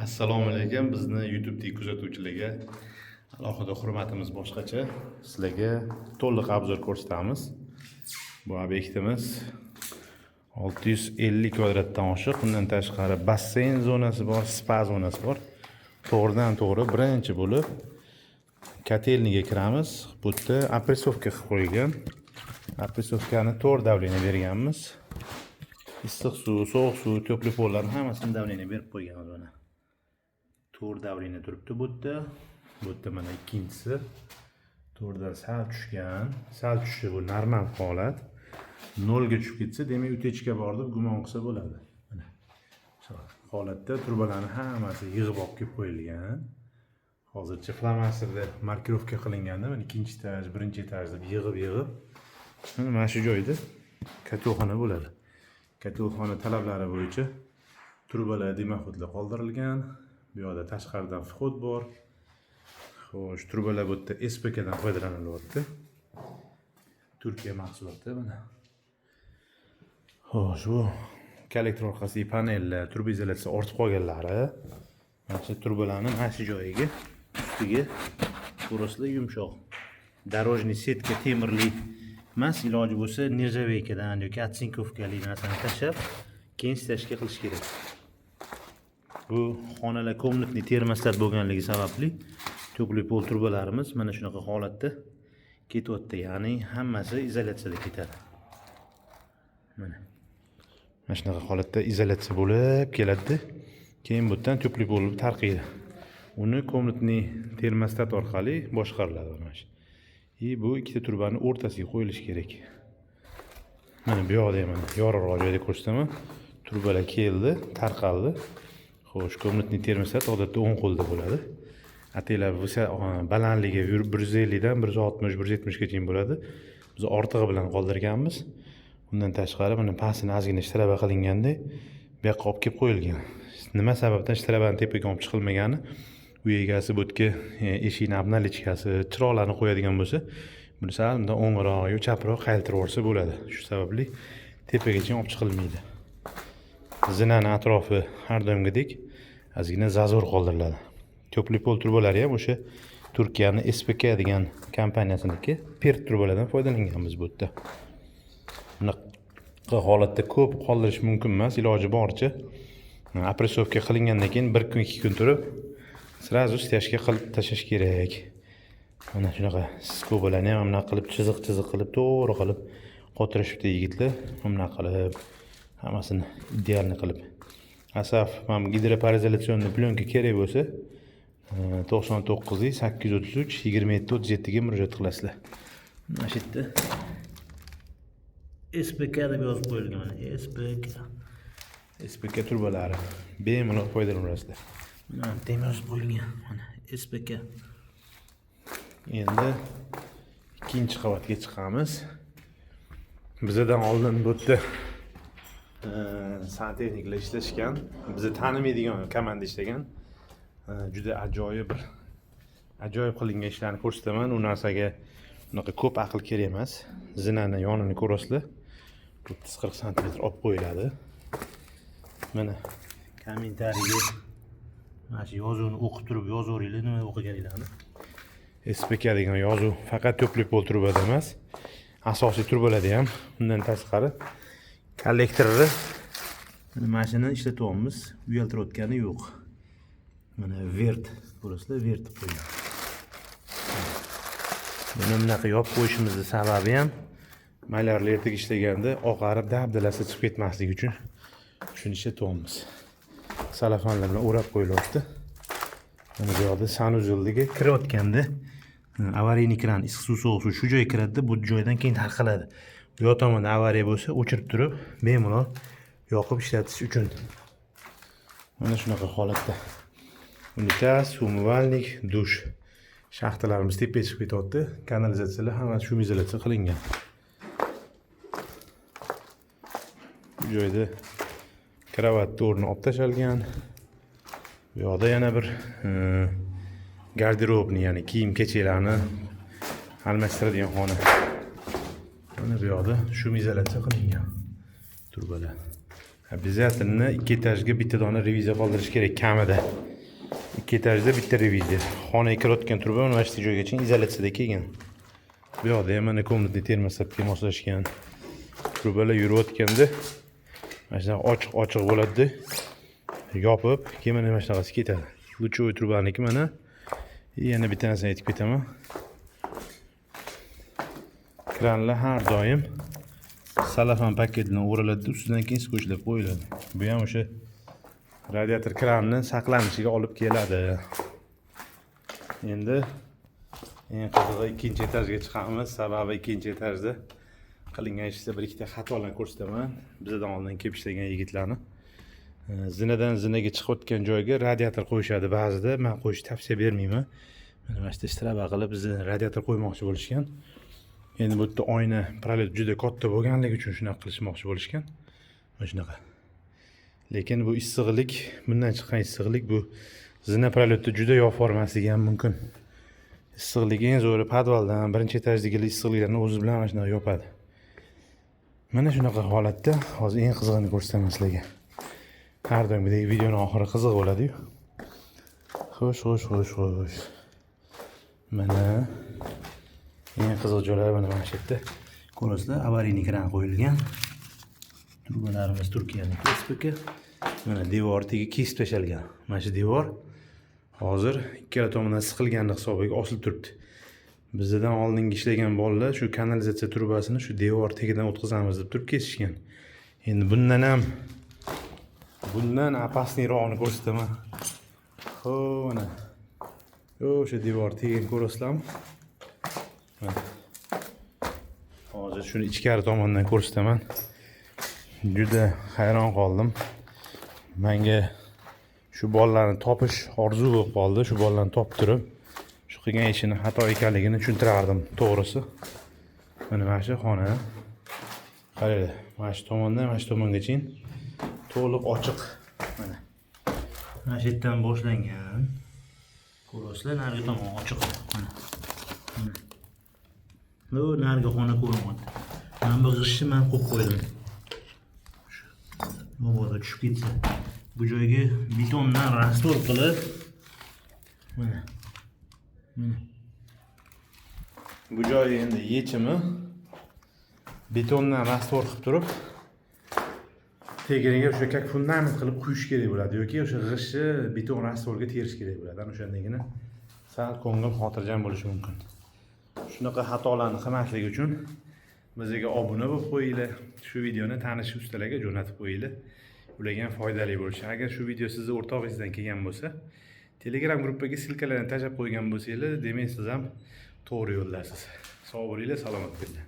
Assalomu alaykum. Bizni YouTube'dagi kuzatuvchilarga alohida hurmatimiz boshqacha. Sizlarga to'liq obzor ko'rsatamiz. Bu obyektimiz 650 kvadratdan oshiq. Bundan tashqari basseyn zonasi bor, spa zonasi bor. To'g'ridan to'g'ri birinchi bo'lib kotelniga kiramiz. Bu yerda apressovka qilib qo'yilgan. Apressovkani 4 davleniya berganmiz. Issiq suv, sovuq suv, to'pli pollarni hammasini davleniya berib qo'yganmiz mana. 4 davrina turibdi bu yerda. Bu yerda mana ikkinchisi. 4dan sal tushgan. Sal tushishi bu normal holat. 0 ga tushib ketsa, demak utechka bor deb gumon qilsa bo'ladi. Mana shu holatda turbalarning hammasi yig'ib olib kelib qo'yilgan. Hozircha flomasterda markirovka qilinganda, mana ikkinchi etaj, birinchi etaj deb yig'ib mana shu joyda kotolxona bo'ladi. Kotolxona talablari bo'yicha turbalar dimoxodlar qoldirilgan. Bu yerda tashqaridan vxod bor. Xo'sh, turbalar bu yerda SPK dan foydalanilyapti. Turkiya mahsuloti mana. Xo'sh, bu kollektor orqasidagi panellar, turba izolyatsiya ortib qolganlari. Mana shu turbalarni mana shu joyiga, ustiga burasida yumshoq дорожный setka temirli emas, iloji bo'lsa nержавейкаdan yoki atsinkovkali narsani tashlab, keyin stashka qilish kerak. Bu xonalar komnatli termostat bo'lganligi sababli to'pli pol turbalarimiz mana shunaqa holatda ketyapti. Ya'ni hammasi izolyatsiyada ketadi. Mana shunaqa holatda izolyatsiya bo'lib keladi. Keyin bu yerdan to'pli bo'lib tarqaydi. Uni komnatli termostat orqali boshqariladi mana shu. Bu ikkita turbani o'rtasiga qo'yilishi kerak. Mana bu yoqda ham yorug'roq joyda ko'rsataman. Turbalar keldi, tarqaldi. Xo'sh, komnatli termostat odatda 10 qo'lda bo'ladi. Atelar balandligi 150 dan 160, 170 gacha bo'ladi. Biz ortig'i bilan qoldirganmiz. Bundan tashqari mana pastini ozgina shtraba qilinganda bu yoqqa olib kelib qo'yilgan. Nima sababdan shtrabani tepaga olib chiqilmagani? Uy egasi bu yerga eshikni obnalichkasi, chiroqlarni qo'yadigan bo'lsa, buni sal bundan o'ngroq yoki chaproq qaytarib olsa bo'ladi. Shu sababli tepagacha olib chiqilmaydi. Zinani atrofi har doimgidek ozgina zazor qoldiriladi. To'pli pol turbalari ham o'sha Turkiyaning SPK degan kompaniyasiniki PERT turbalardan foydalanganmiz bu yerda. Bunaqa holatda ko'p qoldirish mumkin emas, iloji boricha apressovka qilingandan keyin 1 kun 2 kun turib sразу stashka qilib tashlash kerak. Mana shunaqa skobalarni ham bunaqa qilib chiziq qilib, to'g'ri qilib qotirishibdi yigitlar. Bunaqa qilib hammasini idealni qilib. Asaf, mana gidroparizolyatsion plyonka kerak bo'lsa 99 833 27 37 ga murojaat qilasizlar. Mana shu yerda SPK deb yozib qo'yilgan mana SPK turbalari bemalol foydalanaverasizlar. Mana tem yozib qo'yilgan mana SPK. Endi ikkinchi qavatga chiqamiz. Bizdan oldin bu yerda santexniklar ishlashgan, bizni tanimaydigan komanda ishlagan. Juda ajoyib qilingan ishlarni ko'rsataman. U narsaga bunaqa ko'p aql kerak emas. Zinani yonini ko'rasizlar. 30-40 sm olib qo'yiladi. Mana kommentariyaga mana shu yozuvni o'qib turib yozaveringlar, nima o'qiganinglarni. SPK degan yozuv faqat to'pli pol turbada emas, asosiy turbalarda ham. Bundan tashqari kollektorni mana shuni ishlatyapmiz. Uyaltirayotgani yo'q. Mana vert, ko'rasizlar, vert qo'ygan. Buni bunaqa yopib qo'yishimizning sababi ham maylarlar ertaga ishlaganda oqarib dabdalasi chiqib ketmasligi uchun shuni ishlatyapmiz. Salafanlar bilan o'rab qo'yilyapti. Mana bu yerda sanuzilga kirayotganda avariyni kran, issiq suv, sovuq suv shu joyga kiradi, bu joydan keyin tarqaladi. Bu yoq tomonda avariya bo'lsa, o'chirib turib, bemalol yoqib ishlatish uchun. Mana shunaqa holatda. Unitaz, umvalnik, dush. Shaxtalarimiz tepaga chiqib ketyapti. Kanalizatsiyalar hammasi shum izolyatsiya qilingan. Bu joyda kravat o'rni olib tashalgan. Bu yoqda yana bir garderobni, ya'ni kiyim-kechaklarni almashtiradigan xona. Mana bu yoqda shum izolyatsiya qilingan turbalar. Обязательно 2 etajga bitta dona reviziya qoldirish kerak kamida. 2 etajda bitta reviziya. Xonaga kirayotgan turba mana shu joygacha izolyatsiyada kelgan. Bu yoqda ham mana komnatni termosatga moslashgan. Turbalar yurayotganda mana shunaqa ochiq bo'ladi. Yopib, keyin mana shunaqasi ketadi. Luchovoy turbaniki mana. Yana bitta narsani aytib ketaman. Kranlar har doim salafan paket bilan o'raladi, ustidan keyin skotchlab qo'yiladi. Bu ham o'sha radiator kranni saqlanishiga olib keladi. Endi eng qizig'i ikkinchi etajga chiqamiz. Sababi ikkinchi etajda qilingan ishda bir ikkita xatolarni ko'rsataman. Bizdan oldin kelib ishlagan yigitlarni. Zinadan zinaga chiqayotgan joyga radiator qo'yishadi ba'zida. Men qo'yishni tavsiya bermayman. Mana bu yerda istiraba qilib bizni radiator qo'ymoqchi bo'lishgan. Endi bu yerda oyna prolet juda katta bo'lganligi uchun shunaqa qilishmoqchi bo'lishgan. Mana shunaqa. Lekin bu issiqlik, bundan chiqqan issiqlik bu zina proletda juda yopib yubormasligi ham mumkin. Issiqlik eng zo'ri podvaldan birinchi etajdagi issiqliklarni o'zi bilan mana shunaqa yopadi. Mana shunaqa holatda hozir eng qizig'ini ko'rsataman sizlarga. Har doimgidek videoning oxiri qiziq bo'ladi-yu. Xo'sh. Mana eng qiziq joylari mana shu yerda. Ko'rasizlar, avariylik kran qo'yilgan. Turbalarimiz Turkiyaning SPK. Mana devor tegi kesib tashalgan. Mana shu devor hozir ikkala tomondan siqilgan hisobiga osilib turibdi. Bizdan oldingi ishlagan bolalar shu kanalizatsiya turbasini shu devor tegidan o'tkazamiz deb turib kesishgan. Endi bundan opasnirog'ini ko'rsataman. Xo'p, mana. O'sha devor tegini ko'rasizlarmi? Hozir shuni ichkari tomondan ko'rsataman. Juda hayron qoldim. Menga shu bolalarni topish orzu bo'lib qoldi. Shu bolalarni topib turib, shu qilgan ishini xato ekanligini tushuntirardim, to'g'risi. Mana shu xona. Qaranglar, mana shu tomondan mana shu tomongacha to'liq ochiq. Mana shu yerdan boshlangan. Ko'rasizlar, narigi tomon ochiq. Mana. Narigi xona ko'rinyapti. Mana bu g'ishni men qo'yib qo'ydim. Mabodo tushib ketsa. Bu joyga betondan rastor qilib mana. Bu joy endi yechimi betondan rastor qilib turib teginiga o'sha kak fundament qilib quyish kerak bo'ladi yoki o'sha g'ishni beton rastorga terish kerak bo'ladi. Ana o'shandagina sal ko'ngil xotirjam bo'lishi mumkin. Shunaqa xatolarni qilmaslik uchun bizga obuna bo'lib qo'yinglar. Shu videoni tanish ustalarga jo'natib qo'yinglar. Ularga ham foydali bo'lishi. Agar shu video sizni o'rtog'ingizdan kelgan bo'lsa, Telegram gruppaga silkalarni tashlab qo'ygan bo'lsangiz, demak siz ham to'g'ri yo'ldasiz. Sog' bo'linglar, salomat bo'linglar.